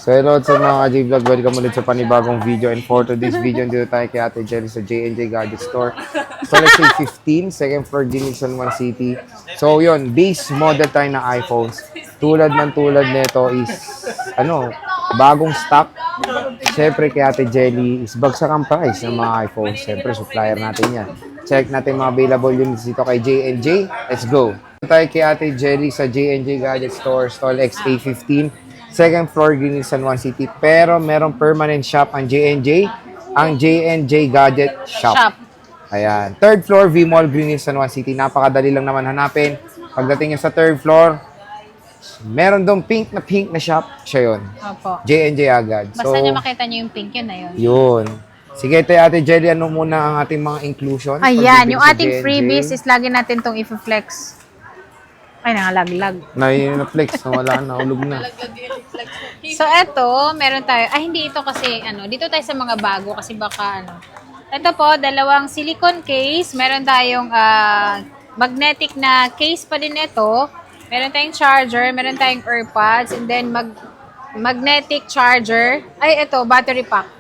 So hello sa mga ka-J-Vlog, welcome ulit sa panibagong video. And for today's video, dito tayo kay Ate Jelly sa J&J Gadget Store. So let's say 15, second floor, Dinisan 1 City. So yun, base model tayo ng iPhones. Tulad nito is, bagong stock. Siyempre kay Ate Jelly is bagsak ang price ng mga iPhones. Siyempre supplier natin yan. Check natin mga available units dito kay J&J. Let's go! Dito tayo kay Ate Jelly sa J&J Gadget Store, stall XA15. Second floor, Dinisan 1 City. Pero merong permanent shop ang J&J. Ang J&J Gadget Shop. Ayan. Third floor, V-Mall, Dinisan 1 City. Napakadali lang naman hanapin. Pagdating nyo sa third floor, meron dong pink na shop. Siya yun. Opo. J&J agad. Basta nyo makita nyo yung pink, yun na yun. Yun. Sige, Ate Jelly, ano muna ang ating mga inclusion? Ayan, yung J&J? ating freebies is lagi natin tong i-flex. Ay, nangalaglag. Na-flex, wala na, ulog na. So, eto, meron tayo. Ay, hindi ito kasi, dito tayo sa mga bago kasi baka, Ito po, dalawang silicone case. Meron tayong magnetic na case pa din ito. Meron tayong charger, meron tayong AirPods, and then magnetic charger. Ay, ito, battery pack.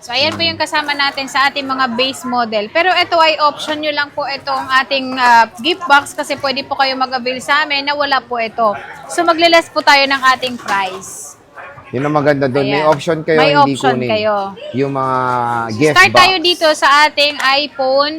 So, ayan po yung kasama natin sa ating mga base model. Pero ito ay option nyo lang po itong ating gift box kasi pwede po kayo mag-avail sa amin na wala po ito. So, maglilas po tayo ng ating price. Yun ang maganda doon. May Ayan. option kayo, May hindi option kunin. kayo. Yung mga gift Start box. tayo dito sa ating iPhone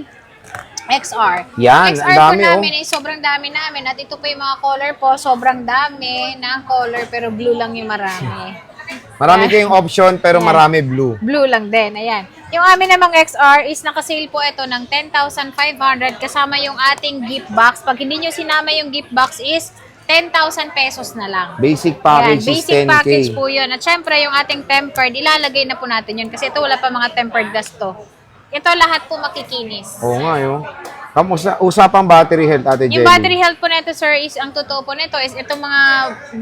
XR. Yan, XR ang po dami, namin ay sobrang dami namin. At ito po yung mga color po, sobrang dami ng color pero blue lang yung marami. Marami kayong option pero Ayan. marami blue. Blue lang din, ayan. Yung amin namang XR is nakasale po ito ng 10,500 kasama yung ating gift box. Pag hindi nyo sinama yung gift box is 10,000 pesos na lang. Basic Ayan, package is basic 10K. package po yun. At syempre, yung ating tempered, ilalagay na po natin yun kasi ito wala pa mga tempered gas to. Ito lahat po makikinis. Oo nga yun. Usapang battery health, Ate Jelly. Yung battery health po nito, sir, is ang totoo po nito is itong mga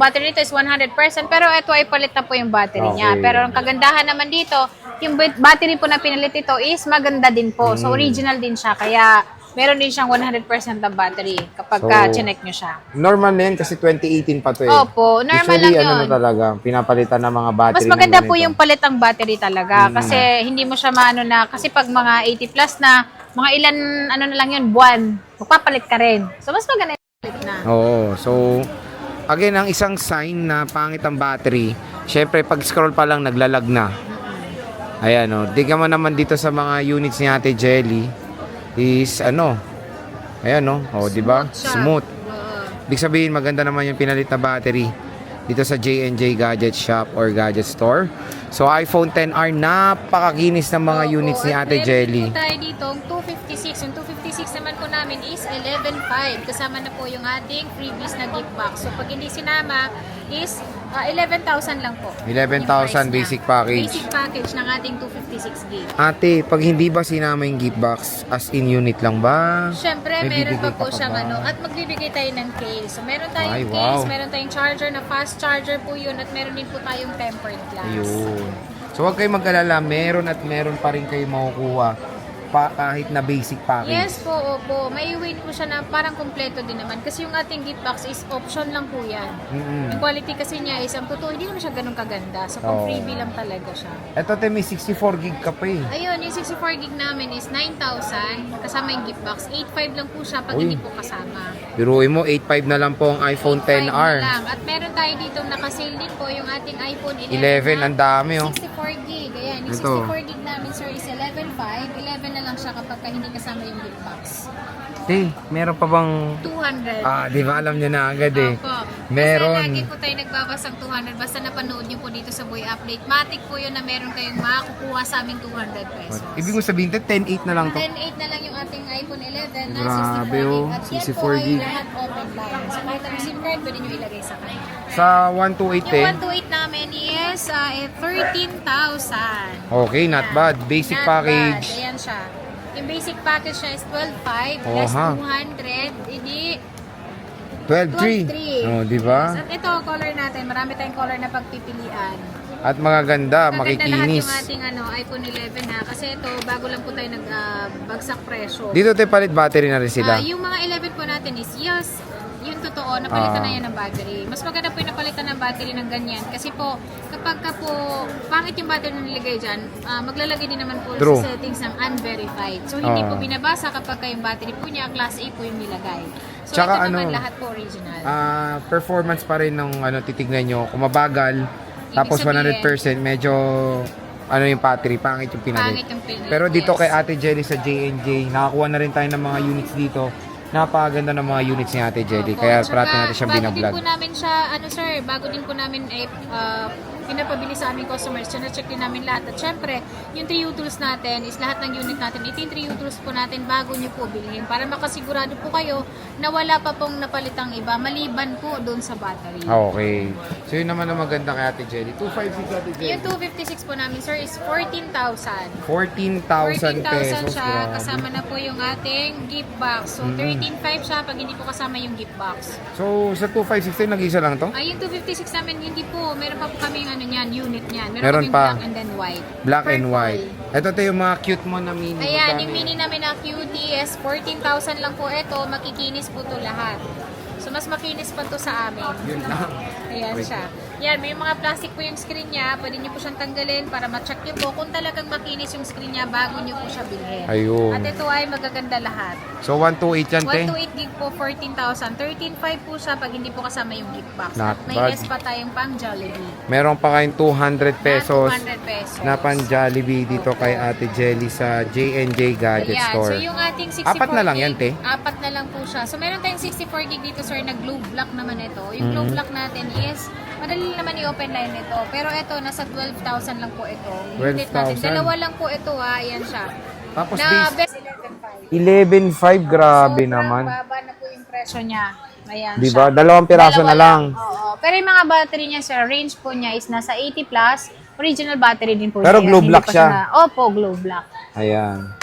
battery nito is 100%, pero ito ay palit na po yung battery niya. Okay. Pero ang kagandahan naman dito, yung battery po na pinalit ito is maganda din po. So, original din siya. Kaya, meron din siyang 100% na battery kapag chinek nyo siya. Normal na yun kasi 2018 pa to eh. Opo, normal Usually, lang yun. talaga, pinapalitan ng mga battery. Mas maganda ng po ganito. yung palit ang battery talaga. Kasi hindi mo siya maano na, kasi pag mga 80 plus na, mga ilan, na lang yun, buwan, magpapalit ka rin. So, mas maganda yung palit na. Oo. So, again, ang isang sign na pangit ang battery, syempre, pag scroll pa lang, naglalag na. Ayan, o. Tignan mo naman dito sa mga units ni Ate Jelly, is, ayan, o. O, diba? Smooth. Ibig sabihin, maganda naman yung pinalit na battery dito sa J&J Gadget Shop or Gadget Store. So, iPhone XR, napakakinis ng mga units ni Ate Jelly. Meron tayo dito, 256. Yung 256 naman po namin is 11.5. Kasama na po yung ating freebies na gift box. So, pag hindi sinama is 11,000 lang po. 11,000 basic package. Basic package ng ating 256 gig. Ate, pag hindi ba sinama yung gift box, as in unit lang ba? Siyempre, May meron pa bibigay po ka pa siyang ba? at magbibigay tayo ng case. So, meron tayong Ay, case, wow. meron tayong charger na fast charger po yun, at meron din po tayong tempered glass. Ayun. So, huwag kayong mag-alala, meron at meron pa rin kayo makukuha kahit na basic package. Yes po, opo. May way po siya na parang kompleto din naman. Kasi yung ating gift box is option lang po yan. Yung quality kasi niya is, ang totoo, hindi naman siya ganun kaganda. So, pang Oo. freebie lang talaga siya. Eto, te, may 64 gig ka pa eh. Ayun, yung 64 gig namin is 9,000. Kasama yung gift box. 8,500 lang po siya pag Uy. hindi po kasama. Biruin mo, 8.5 na lang po ang iPhone 8,500 XR. na lang. At meron tayo dito nakasale din po yung ating iPhone 11. 11, ang dami oh. 64 gig. Ayan, yung Ito. 64 gig namin, sir, is 11,500. 11 na lang siya kapag hindi kasama yung gift box. Te, meron pa bang... 200. Di ba alam niya na agad eh. Opo. Meron. Basta lagi po tayo nagbabasang 200. Basta napanood niyo po dito sa Boy Update. Matik po yun na meron kayong makukuha sa aming 200 pesos. Ibig mo sabihin, te, 10.8 na lang to. 10.8 na lang yung ating iPhone 11 na Grabe, 64 gig. oh. At yan 64 po ay gig. lahat open line. So kahit ang SIM card, pwede nyo ilagay sa kanya. Sa 128 Yung eh. 128 namin is 13,000. Okay, not bad. Basic Not package. bad. Ayan siya. Yung basic package niya is 12,500 Oh, plus ha. 200. Hindi 12.3. 12,300. Oh, di ba? At ito, color natin. Marami tayong color na pagpipilian. At magaganda, Maganda lahat makikinis. yung ating iPhone 11 ha. Kasi ito, bago lang po tayo nagbagsak presyo. Dito te palit battery na rin sila. Yung mga 11 po natin is yes, Yung totoo, napalitan na yan ng battery. Mas maganda po yung napalitan ng battery ng ganyan. Kasi po, kapag ka po pangit yung battery na nilagay dyan, maglalagay din naman po True. sa settings ng unverified. So, hindi po binabasa kapag ka yung battery po niya, class A po yung nilagay. So, Tsaka ito naman lahat po original. Performance pa rin nung titignan nyo. Kung mabagal, tapos sabihin, 100%, medyo yung battery, pangit yung pinalit. pangit yung pinili. Pero dito Yes. kay Ate Jelly sa J&J, nakakuha na rin tayo ng mga units dito. Napakaganda ng mga units ni Ate Jelly. Opo. Kaya Tsaka, parati natin siyang bago din binablog. po namin siya, bago din po namin pinapabili sa aming customers. Check din namin lahat. At syempre, yung 3U tools natin is lahat ng unit natin. Ito yung 3U tools po natin bago nyo po bilhin. Para makasigurado po kayo na wala pa pong napalitang iba. Maliban po doon sa battery. Okay. So yun naman ang maganda kay Ate Jelly. 256 Ate Jelly. Yung 256 po namin, sir, is 14,000. 14,000 pesos. siya. Grabe. Kasama na po yung ating gift box. So, 13,500 siya pag hindi po kasama yung gift box. So sa 256 nag-isa lang to? Ay, yung 256 namin, hindi po. Meron pa po kaming unit niyan. Meron kaming pa. black and then white. Black and Purple. white. Ito yung mga cute mo na mini. Ayan, Magkano yung mini yan? namin na QTS, 14,000 lang po ito. Makikinis po to lahat. So, mas makinis pa to sa amin. Yun lang. Ayan Wait. siya. Yan, may mga plastic po yung screen niya. Pwede niyo po siyang tanggalin para ma-check niyo po kung talagang makinis yung screen niya bago niyo po siya bilhin. Ayun. At ito ay magaganda lahat. So 128 yan, te? 128 gig po, 14,000. 13,500 po siya pag hindi po kasama yung gift box. Not At may bad. S pa tayong pang Jollibee. Meron pa kayong 200 pesos Na 200 pesos. na pan Jollibee dito kay Ate Jelly sa J&J Gadget Ayan, Store. so yung ating 64 Apat na lang gig, yan, te? Apat na lang po siya. So meron tayong 64 gig dito, sir, na globe block naman ito. Yung globe block natin is, madali naman i-open line nito. Pero ito, nasa 12,000 lang po ito. Unit natin. 12,000? Dalawa lang po ito, ha. Ayan siya. Tapos Na base best 11,500. 11.5, grabe Sobrang naman. baba na po yung presyo niya. Ayan Diba? siya. Dalawang piraso Dalawa na lang. Oo. Pero yung mga battery niya, sir, range po niya is nasa 80 plus. Original battery din po Pero siya. glow Hindi black pa siya. Opo, glow black. Ayan.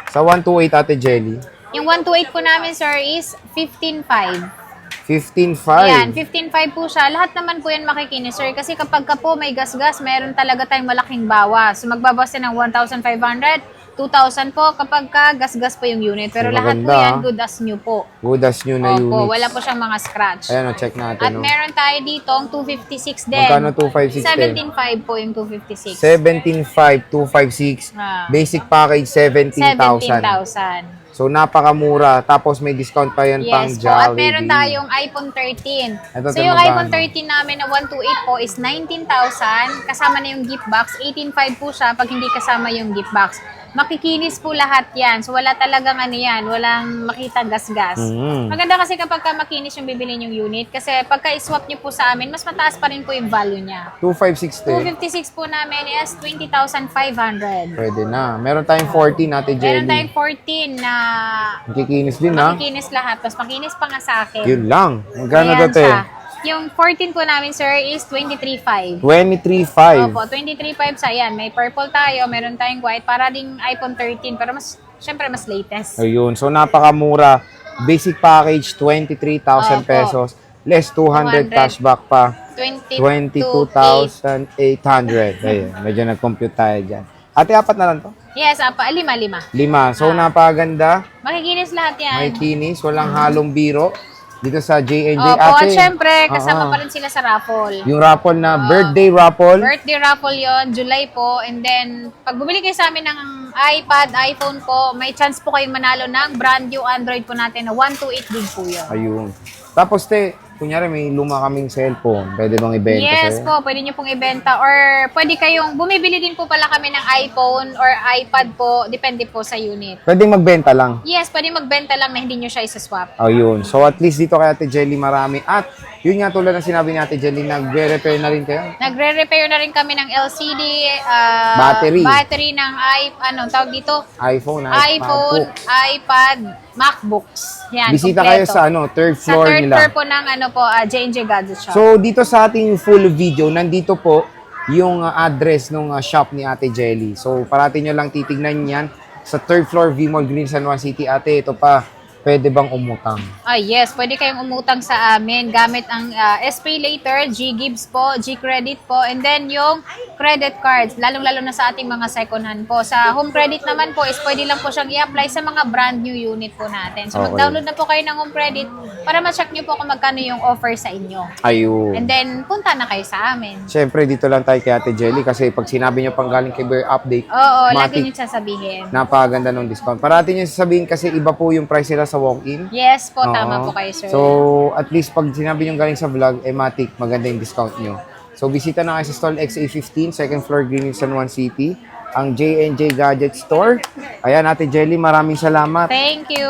Sa 128 Ate Jelly, Yung 128 po namin, sir, is 15,500. 15.5. Yan, 15,500 po siya. Lahat naman po yan makikinis, sir. Kasi kapag ka po may gas-gas, meron talaga tayong malaking bawas. So, magbabawas din ng 1,500, 2,000 po kapag ka gas-gas po yung unit. Pero So, lahat po maganda, yan, good as new po. Good as new na Opo, units. wala po siyang mga scratch. Ayan o, check natin. At No? meron tayo dito ang 256 din. Magkano 256 din? 17,500 po yung 256. 17.5, 256. Basic package, 17,000. 17,000. So, napakamura. Tapos, may discount pa yan pang Yes po. At Jollibee. meron tayong iPhone 13. Ito, So yung magkano? iPhone 13 namin na 128 po is 19,000. Kasama na yung gift box. 18,500 po siya pag hindi kasama yung gift box. Makikinis po lahat yan. So wala talagang yan. Walang makita gas-gas. Mm. Maganda kasi kapag ka makinis yung bibilin yung unit. Kasi pagka iswap nyo po sa amin, mas mataas pa rin po yung value niya. 2,560. 256 po namin is 20,500. Pwede na. Meron tayong 14 Ate Jelly. Meron tayong 14 na Kikinis din ha. makikinis lahat. Tapos makinis pa nga sa akin. Yun lang. Magkano Ayan to, te? siya. Yung 14 po namin, sir, is 23,500. 23.5. Opo, 23,500 sa yan. May purple tayo, meron tayong white, para ding iPhone 13, pero syempre mas latest. Ayun. So, napakamura. Basic package, 23,000 Opo. pesos. Less 200 200. cashback pa. 22,800. 22,800. Ayun. Medyo nag-compute tayo dyan. Ate, apat na lang to? Yes, lima. 5. So, napaganda. Makikinis lahat yan. May kinis. Walang halong biro. Dito sa J&J. Opo, Ate, at syempre, kasama Oo. pa rin sila sa raffle. yung raffle na birthday raffle. Birthday raffle yon, July po. And then, pag bumili kayo sa amin ng iPad, iPhone po, may chance po kayong manalo ng brand new Android po natin na 128 gig po yun. Ayun. Tapos, te, kunyari may luma kaming cellphone. Pwede bang ibenta Yes sa'yo? po, pwede nyo pong ibenta or pwede kayong, bumibili din po pala kami ng iPhone or iPad po, depende po sa unit. Pwede magbenta lang. Yes, pwede magbenta lang na hindi nyo siya isa-swap. Ayun. So, at least dito kay Ate Jelly marami. At, yun nga tulad ng sinabi ni Ate Jelly, nagre-repair na rin kayo. Nagre-repair na rin kami ng LCD, battery ng tawag dito? iPhone, iPhone, MacBook. iPad, MacBooks. Yan, Bisita kompleto. kayo sa third Sa floor third nila. floor po ng J&J Gadget Shop. So, dito sa ating full video, nandito po yung address ng shop ni Ate Jelly. So, parati nyo lang titignan yan sa third floor, V-Mall, Green San Juan City. Ate, ito pa, pwede bang umutang? Yes, pwede kayong umutang sa amin gamit ang SPay Later, G-Gibbs po, G-Credit po, and then yung credit cards, lalong-lalo na sa ating mga second hand po. Sa home credit naman po is pwede lang po siyang i-apply sa mga brand new unit po natin. So Okay. mag-download na po kayo ng home credit para ma-check nyo po kung magkano yung offer sa inyo. Ayun. And then, punta na kayo sa amin. Siyempre, dito lang tayo kay Ate Jelly kasi pag sinabi nyo pang galing kay Bear Update, Oo, lagi matik, nyo sasabihin. napakaganda ng discount. Parati nyo sasabihin kasi iba po yung price nila sa walk-in. Yes po, tama Oo. po kayo, sir. So, at least pag sinabi nyo galing sa vlog, matik, maganda yung discount nyo. So, bisita na kayo sa stall XA15, second floor, Greenwich, San Juan City. Ang J&J Gadget Store. Ayan, Ate Jelly, maraming salamat. Thank you.